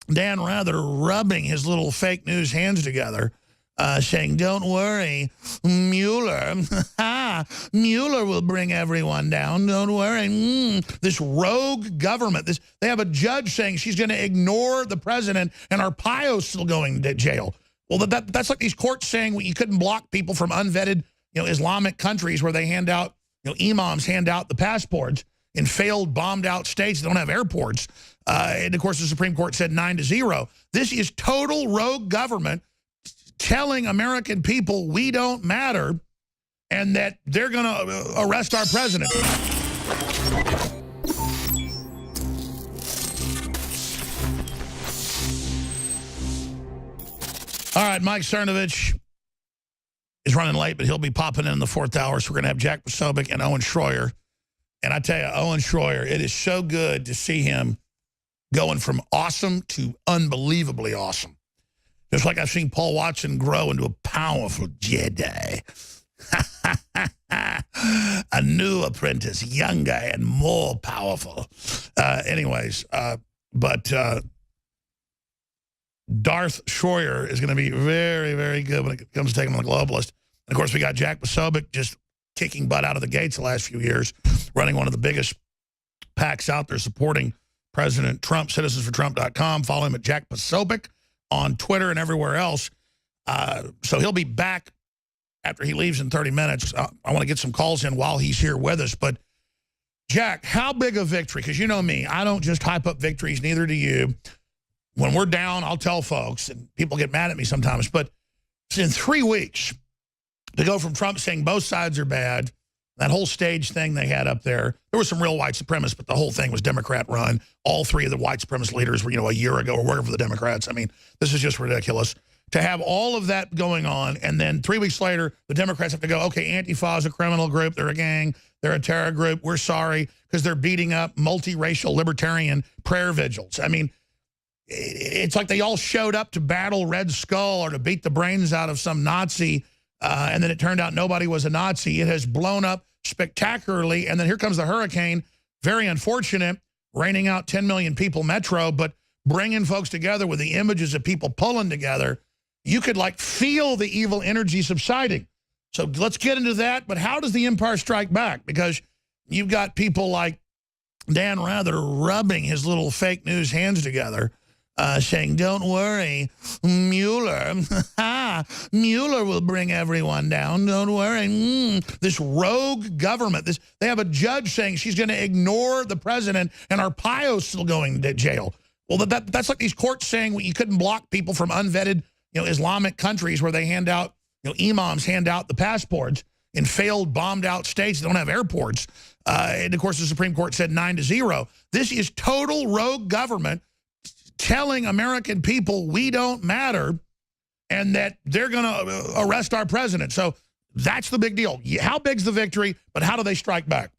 Dan Rather rubbing his little fake news hands together, saying, don't worry, Mueller, Mueller will bring everyone down, don't worry. This rogue government, they have a judge saying she's going to ignore the president and Arpaio's still going to jail. Well, that's like these courts saying you couldn't block people from unvetted, Islamic countries where they hand out, imams hand out the passports in failed, bombed-out states that don't have airports. And, of course, the Supreme Court said 9-0. This is total rogue government telling American people we don't matter and that they're going to arrest our president. All right, Mike Cernovich is running late, but he'll be popping in the fourth hour, so we're going to have Jack Posobiec and Owen Schroyer. And I tell you, Owen Schroyer, it is so good to see him going from awesome to unbelievably awesome. Just like I've seen Paul Watson grow into a powerful Jedi. A new apprentice, younger and more powerful. But Darth Schroyer is going to be very, very good when it comes to taking on the globalist. And, of course, we got Jack Posobiec just kicking butt out of the gates the last few years, running one of the biggest PACs out there supporting President Trump, citizensfortrump.com. Follow him at Jack Posobiec on Twitter and everywhere else. So he'll be back after he leaves in 30 minutes. I want to get some calls in while he's here with us. But, Jack, how big a victory? Because you know me, I don't just hype up victories, neither do you. When we're down, I'll tell folks, and people get mad at me sometimes. But in 3 weeks, to go from Trump saying both sides are bad, that whole stage thing they had up there was some real white supremacists, but the whole thing was Democrat run. All three of the white supremacist leaders were, a year ago or working for the Democrats. I mean, this is just ridiculous. To have all of that going on, and then 3 weeks later, the Democrats have to go, okay, Antifa is a criminal group, they're a gang, they're a terror group, we're sorry, because they're beating up multiracial libertarian prayer vigils. I mean, it's like they all showed up to battle Red Skull or to beat the brains out of some Nazi, and then it turned out nobody was a Nazi. It has blown up spectacularly, and then here comes the hurricane. Very unfortunate, raining out 10 million people metro, but bringing folks together with the images of people pulling together. You could, feel the evil energy subsiding. So let's get into that, but how does the empire strike back? Because you've got people like Dan Rather rubbing his little fake news hands together, saying, don't worry, Mueller, Mueller will bring everyone down, don't worry. This rogue government, they have a judge saying she's going to ignore the president and Arpaio's still going to jail. Well, that's like these courts saying you couldn't block people from unvetted, Islamic countries where they hand out, imams hand out the passports in failed, bombed-out states that don't have airports. And, of course, the Supreme Court said 9-0. This is total rogue government telling American people we don't matter and that they're going to arrest our president. So that's the big deal. How big's the victory, but how do they strike back?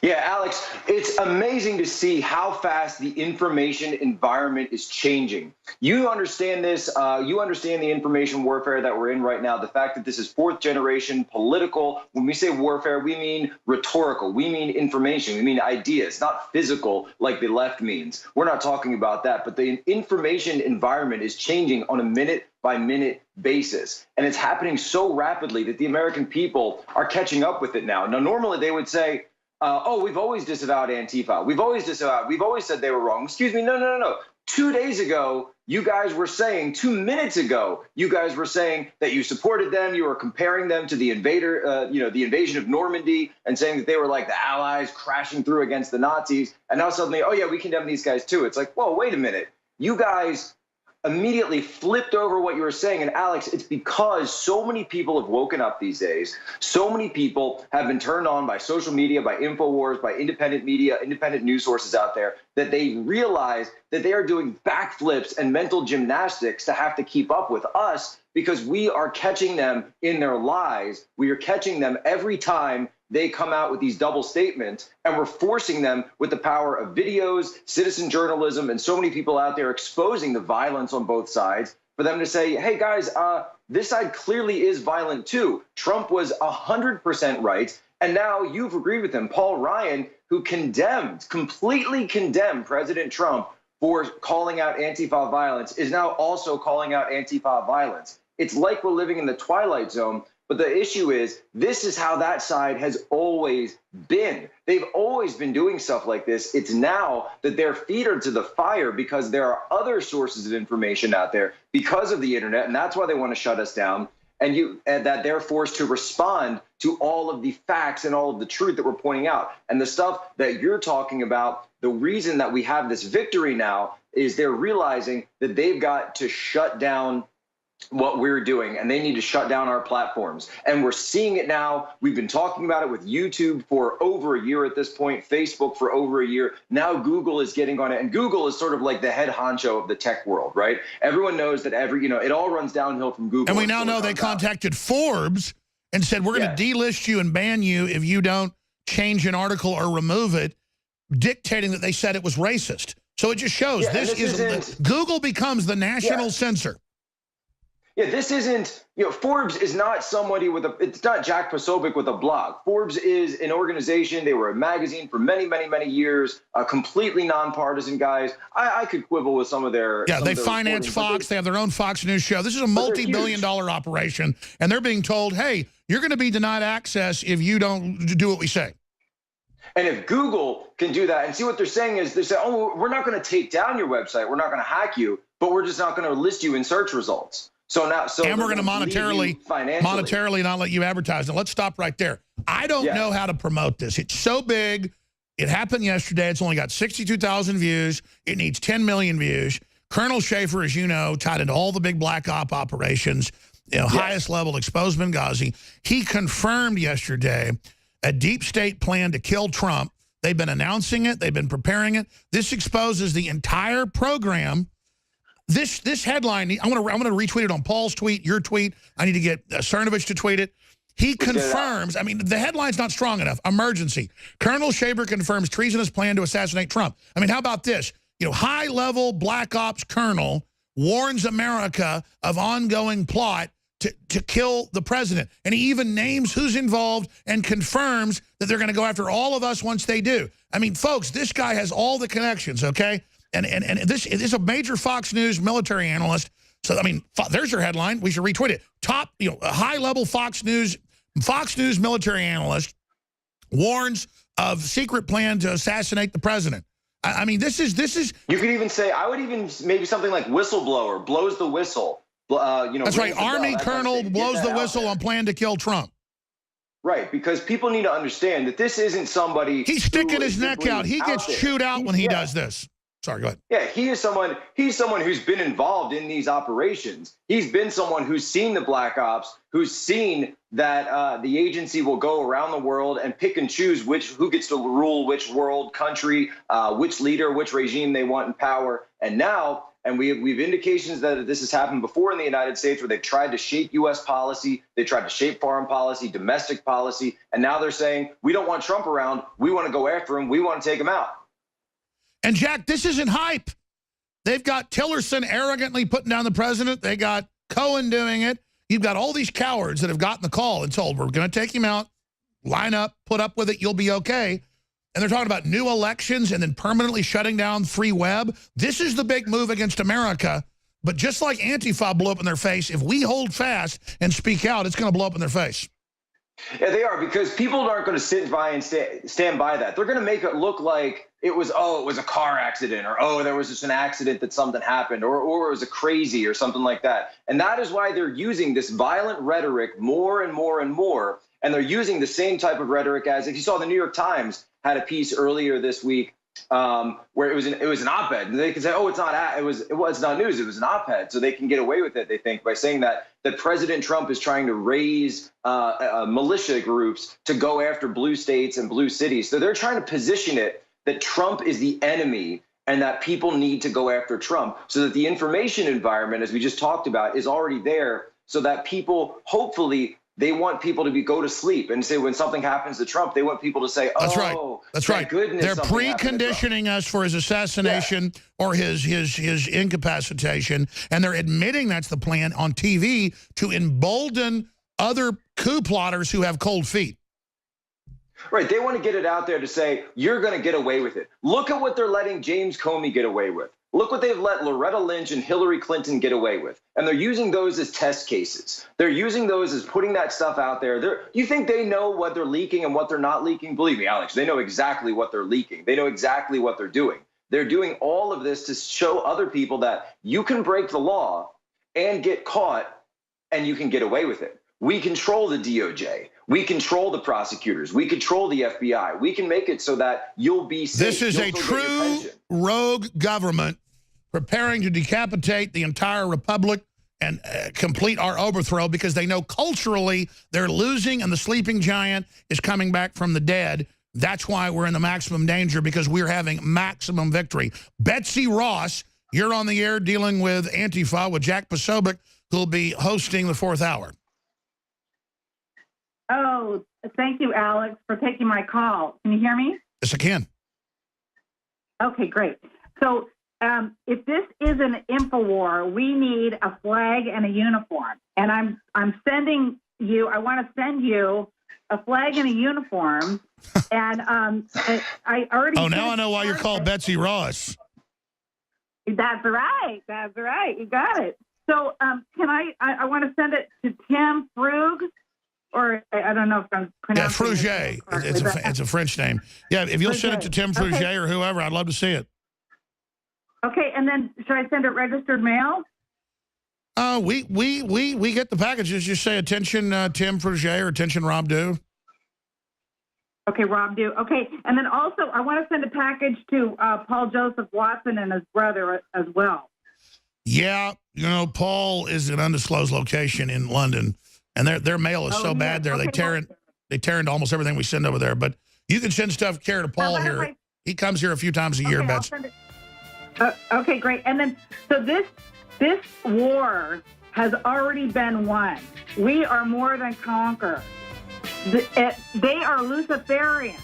Yeah, Alex, it's amazing to see how fast the information environment is changing. You understand this. You understand the information warfare that we're in right now, the fact that this is fourth generation political. When we say warfare, we mean rhetorical. We mean information. We mean ideas, not physical like the left means. We're not talking about that. But the information environment is changing on a minute-by-minute basis. And it's happening so rapidly that the American people are catching up with it now. Now, normally they would say, oh, we've always disavowed Antifa. We've always said they were wrong. Excuse me. No. 2 days ago, you guys were saying, 2 minutes ago, you guys were saying that you supported them. You were comparing them to the invader, the invasion of Normandy, and saying that they were like the Allies crashing through against the Nazis. And now suddenly, oh, yeah, we condemn these guys too. It's like, whoa, wait a minute. You guys immediately flipped over what you were saying. And Alex, it's because so many people have woken up these days. So many people have been turned on by social media, by InfoWars, by independent media, independent news sources out there, that they realize that they are doing backflips and mental gymnastics to have to keep up with us because we are catching them in their lies. We are catching them every time they come out with these double statements, and we're forcing them with the power of videos, citizen journalism, and so many people out there exposing the violence on both sides for them to say, hey, guys, this side clearly is violent too. Trump was 100% right, and now you've agreed with him. Paul Ryan, who completely condemned President Trump for calling out Antifa violence is now also calling out Antifa violence. It's like we're living in the Twilight Zone. But the issue is, this is how that side has always been. They've always been doing stuff like this. It's now that their feet are to the fire because there are other sources of information out there because of the internet, and that's why they want to shut us down. And that they're forced to respond to all of the facts and all of the truth that we're pointing out. And the stuff that you're talking about, the reason that we have this victory now is they're realizing that they've got to shut down what we're doing, and they need to shut down our platforms. And we're seeing it now. We've been talking about it with YouTube for over a year at this point, Facebook for over a year. Now Google is getting on it, and Google is sort of like the head honcho of the tech world, right? Everyone knows that it all runs downhill from Google. And we now know they contacted Forbes and said, we're going to delist you and ban you if you don't change an article or remove it, dictating that they said it was racist. So it just shows Google becomes the national censor. Yeah, this isn't, Forbes is not somebody it's not Jack Posobiec with a blog. Forbes is an organization. They were a magazine for many, many, many years, completely nonpartisan guys. I could quibble with some of their. Yeah, they finance Fox. They have their own Fox News show. This is a multi-billion-dollar operation, and they're being told, hey, you're going to be denied access if you don't do what we say. And if Google can do that, and see what they're saying is, they say, oh, we're not going to take down your website. We're not going to hack you, but we're just not going to list you in search results. And we're going to monetarily not let you advertise. Now, let's stop right there. I don't know how to promote this. It's so big. It happened yesterday. It's only got 62,000 views. It needs 10 million views. Colonel Schaefer, as you know, tied into all the big black op operations, highest level, exposed Benghazi. He confirmed yesterday a deep state plan to kill Trump. They've been announcing it. They've been preparing it. This exposes the entire program. This headline, I'm gonna retweet it on Paul's tweet, your tweet. I need to get Cernovich to tweet it. He confirms, I mean, the headline's not strong enough. Emergency. Colonel Schaefer confirms treasonous plan to assassinate Trump. I mean, how about this? High-level black ops colonel warns America of ongoing plot to kill the president. And he even names who's involved and confirms that they're going to go after all of us once they do. I mean, folks, this guy has all the connections, okay? And this is a major Fox News military analyst. So, I mean, there's your headline. We should retweet it. Top, a high-level Fox News military analyst warns of secret plan to assassinate the president. I mean, this is. You could even say, I would even maybe something like whistleblower, blows the whistle. That's right. Army colonel blows the whistle on plan to kill Trump. Right, because people need to understand that this isn't somebody. He's sticking his neck out. He gets chewed out when he does this. Sorry, go ahead. Yeah, he's someone who's been involved in these operations. He's been someone who's seen the black ops, who's seen that the agency will go around the world and pick and choose who gets to rule which world, country, which leader, which regime they want in power. And now, we've indications that this has happened before in the United States, where they've tried to shape U.S. policy, they tried to shape foreign policy, domestic policy, and now they're saying, we don't want Trump around, we want to go after him, we want to take him out. And, Jack, this isn't hype. They've got Tillerson arrogantly putting down the president. They got Cohen doing it. You've got all these cowards that have gotten the call and told, we're going to take him out, line up, put up with it, you'll be okay. And they're talking about new elections and then permanently shutting down free web. This is the big move against America. But just like Antifa blew up in their face, if we hold fast and speak out, it's going to blow up in their face. Yeah, they are, because people aren't going to sit by and stand by that. They're going to make it look like it was a car accident, or there was just an accident that something happened, or it was a crazy or something like that. And that is why they're using this violent rhetoric more and more and more. And they're using the same type of rhetoric as, if you saw, the New York Times had a piece earlier this week where it was an op-ed, and they can say, oh, it's not news, it was an op-ed, so they can get away with it, they think, by saying that President Trump is trying to raise militia groups to go after blue states and blue cities. So they're trying to position it that Trump is the enemy and that people need to go after Trump, so that the information environment, as we just talked about, is already there, so that people, hopefully, they want people to go to sleep and say, when something happens to Trump, they want people to say, oh, that's right. Goodness, they're preconditioning us for his assassination or his incapacitation, and they're admitting that's the plan on TV to embolden other coup plotters who have cold feet. Right. They want to get it out there to say, you're going to get away with it. Look at what they're letting James Comey get away with. Look what they've let Loretta Lynch and Hillary Clinton get away with. And they're using those as test cases. They're using those as putting that stuff out there. You think they know what they're leaking and what they're not leaking? Believe me, Alex, they know exactly what they're leaking. They know exactly what they're doing. They're doing all of this to show other people that you can break the law and get caught and you can get away with it. We control the DOJ. We control the prosecutors. We control the FBI. We can make it so that you'll be safe. This is a true rogue government preparing to decapitate the entire republic and complete our overthrow because they know culturally they're losing and the sleeping giant is coming back from the dead. That's why we're in the maximum danger, because we're having maximum victory. Betsy Ross, you're on the air dealing with Antifa with Jack Posobiec, who'll be hosting the 4th hour. Oh, thank you, Alex, for taking my call. Can you hear me? Yes, I can. Okay, great. So if this is an infowar, we need a flag and a uniform. And I'm sending you, I want to send you a flag and a uniform. And I already... Oh, now I know why you're called Betsy Ross. That's right. That's right. You got it. So can I want to send it to Tim Frug, or I don't know if I'm pronouncing it. Yeah, Frugier. It's a French name. Yeah, if you'll send it to Tim Frugier okay. or whoever, I'd love to see it. Okay, and then should I send it registered mail? We get the packages. Just say attention Tim Frugier or attention Rob Dew. Okay, Rob Dew. Okay, and then also I want to send a package to Paul Joseph Watson and his brother as well. Yeah, you know, Paul is an undisclosed location in London, and their mail is so bad there. Okay. They tear into almost everything we send over there. But you can send stuff care to Paul here. He comes here a few times a year, Bets. Okay, great. And then so this war has already been won. We are more than conquerors. They are Luciferians,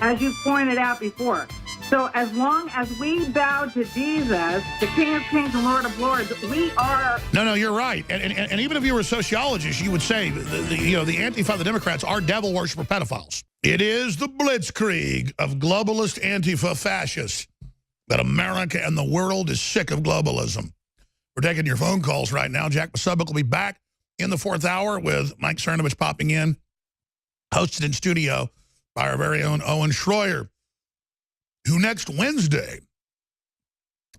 as you pointed out before. So as long as we bow to Jesus, the King of Kings and Lord of Lords, we are... No, you're right. And even if you were a sociologist, you would say, the Antifa, the Democrats, are devil worshiper pedophiles. It is the blitzkrieg of globalist Antifa fascists that America and the world is sick of globalism. We're taking your phone calls right now. Jack Posobiec will be back in the 4th hour with Mike Cernovich popping in, hosted in studio by our very own Owen Schroyer, who next Wednesday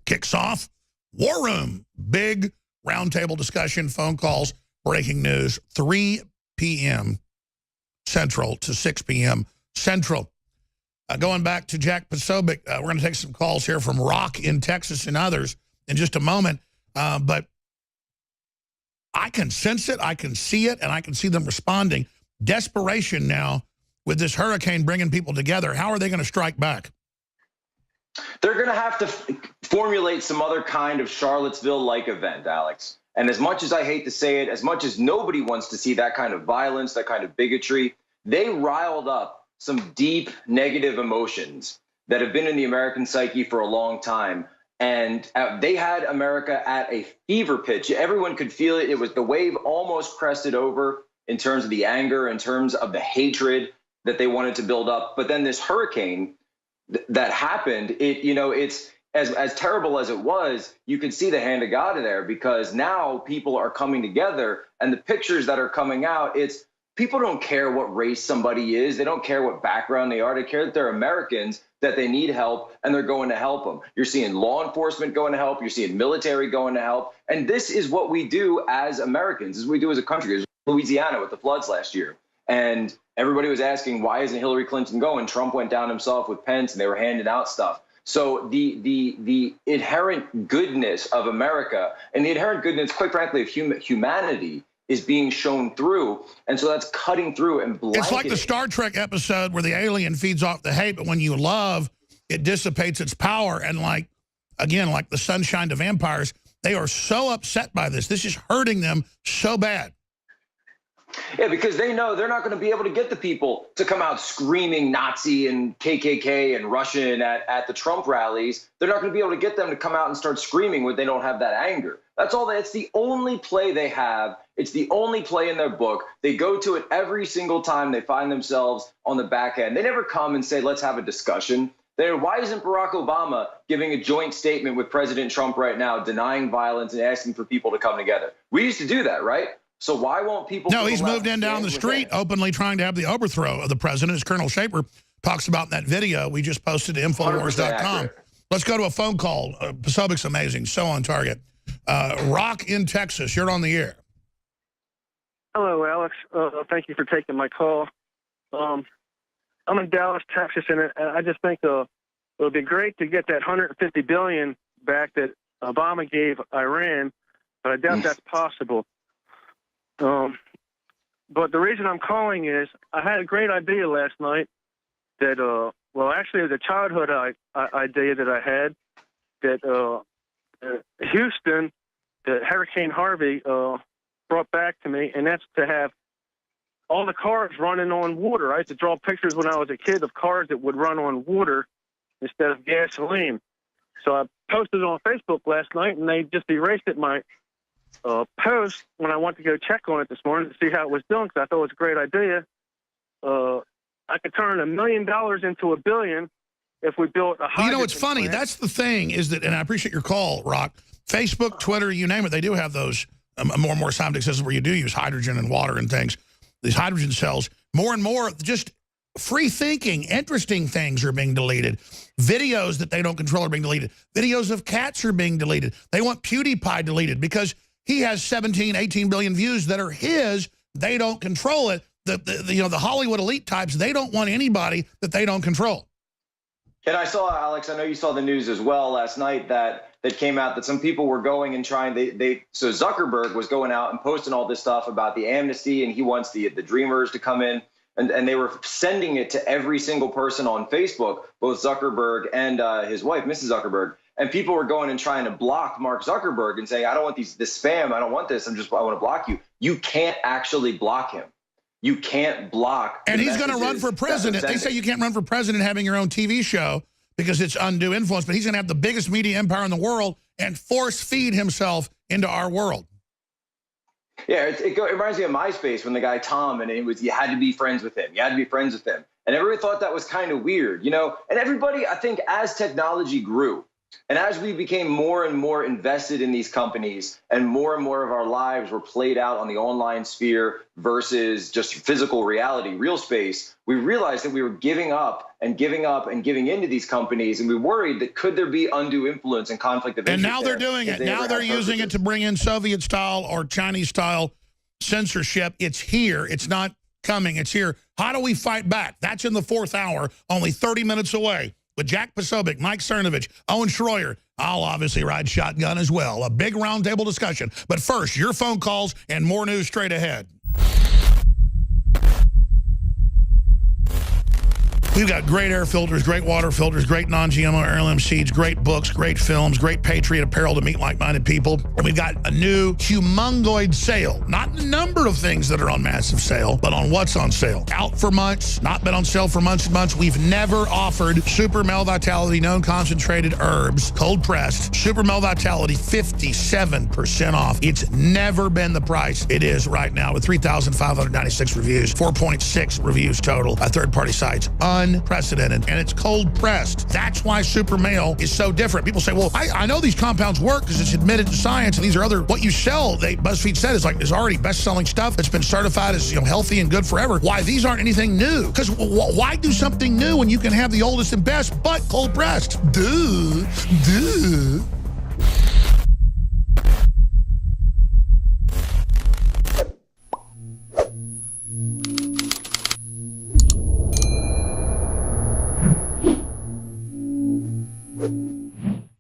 kicks off War Room. Big roundtable discussion, phone calls, breaking news, 3 p.m. Central to 6 p.m. Central. Going back to Jack Posobiec, we're going to take some calls here from Rock in Texas and others in just a moment. But I can sense it, I can see it, and I can see them responding. Desperation now with this hurricane bringing people together. How are they going to strike back? They're going to have to formulate some other kind of Charlottesville-like event, Alex. And as much as I hate to say it, as much as nobody wants to see that kind of violence, that kind of bigotry, they riled up some deep negative emotions that have been in the American psyche for a long time. And they had America at a fever pitch. Everyone could feel it. It was the wave almost crested over in terms of the anger, in terms of the hatred that they wanted to build up. But then this hurricane that happened, it's as terrible as it was, you could see the hand of God in there, because now people are coming together, and the pictures that are coming out, it's people don't care what race somebody is. They don't care what background they are. They care that they're Americans, that they need help, and they're going to help them. You're seeing law enforcement going to help. You're seeing military going to help. And this is what we do as Americans, this is what we do as a country. There's Louisiana with the floods last year. And everybody was asking, why isn't Hillary Clinton going? Trump went down himself with Pence, and they were handing out stuff. So the inherent goodness of America and the inherent goodness, quite frankly, of humanity is being shown through. And so that's cutting through and blanketing. It's like the Star Trek episode where the alien feeds off the hate, but when you love, it dissipates its power. And like the sunshine to vampires, they are so upset by this. This is hurting them so bad. Yeah, because they know they're not going to be able to get the people to come out screaming Nazi and KKK and Russian at the Trump rallies. They're not going to be able to get them to come out and start screaming when they don't have that anger. That's all. It's the only play they have. It's the only play in their book. They go to it every single time they find themselves on the back end. They never come and say, let's have a discussion. Why isn't Barack Obama giving a joint statement with President Trump right now, denying violence and asking for people to come together? We used to do that, right? So why won't people? No, he's moved in down the street openly trying to have the overthrow of the president, as Colonel Shaper talks about in that video we just posted to Infowars.com. Let's go to a phone call. Posobic's amazing, so on target. Rock in Texas, you're on the air. Hello, Alex. Thank you for taking my call. I'm in Dallas, Texas, and I just think it would be great to get that $150 billion back that Obama gave Iran, but I doubt that's possible. But the reason I'm calling is I had a great idea last night that, well, actually it was a childhood idea that I had that Houston, that Hurricane Harvey brought back to me, and that's to have all the cars running on water. I used to draw pictures when I was a kid of cars that would run on water instead of gasoline. So I posted it on Facebook last night, and they just erased it, my post, when I went to go check on it this morning to see how it was doing, because I thought it was a great idea. I could turn $1 million into $1 billion if we built a hydrogen it's funny. plant. That's the thing is that, and I appreciate your call, Rock. Facebook, Twitter, you name it, they do have those more and more scientific systems where you do use hydrogen and water and things. These hydrogen cells, more and more, just free thinking, interesting things are being deleted. Videos that they don't control are being deleted. Videos of cats are being deleted. They want PewDiePie deleted because he has 17, 18 billion views that are his. They don't control it. The Hollywood elite types, they don't want anybody that they don't control. And I saw, Alex, I know you saw the news as well last night that came out that some people were going and trying, so Zuckerberg was going out and posting all this stuff about the amnesty, and he wants the dreamers to come in, and they were sending it to every single person on Facebook, both Zuckerberg and his wife, Mrs. Zuckerberg, and people were going and trying to block Mark Zuckerberg and saying, I don't want this spam, I don't want this, I want to block you. You can't actually block him. You can't block. And he's going to run for president. They say you can't run for president having your own TV show because it's undue influence, but he's going to have the biggest media empire in the world and force feed himself into our world. Yeah, it reminds me of MySpace when the guy Tom, and you had to be friends with him. You had to be friends with him. And everybody thought that was kind of weird, you know? And everybody, I think, as technology grew, and as we became more and more invested in these companies and more of our lives were played out on the online sphere versus just physical reality, real space, we realized that we were giving up and giving into these companies, and we worried that could there be undue influence and conflict of interest. And now they're doing it. Now they're using it to bring in Soviet-style or Chinese-style censorship. It's here. It's not coming. It's here. How do we fight back? That's in the 4th hour, only 30 minutes away. With Jack Posobiec, Mike Cernovich, Owen Schroyer. I'll obviously ride shotgun as well. A big roundtable discussion. But first, your phone calls and more news straight ahead. We've got great air filters, great water filters, great non-GMO heirloom seeds, great books, great films, great Patriot apparel to meet like-minded people. And we've got a new humongoid sale. Not the number of things that are on massive sale, but on what's on sale. Out for months, not been on sale for months and months. We've never offered Super Male Vitality known concentrated herbs, cold pressed. Super Male Vitality 57% off. It's never been the price it is right now with 3,596 reviews, 4.6 reviews total at third-party sites. Unprecedented, and it's cold pressed. That's why Super Male is so different. People say, well, I know these compounds work because it's admitted to science, and these are other, what you sell, BuzzFeed said, is already best-selling stuff that's been certified as healthy and good forever. Why these aren't anything new? Because why do something new when you can have the oldest and best, but cold pressed? Duh.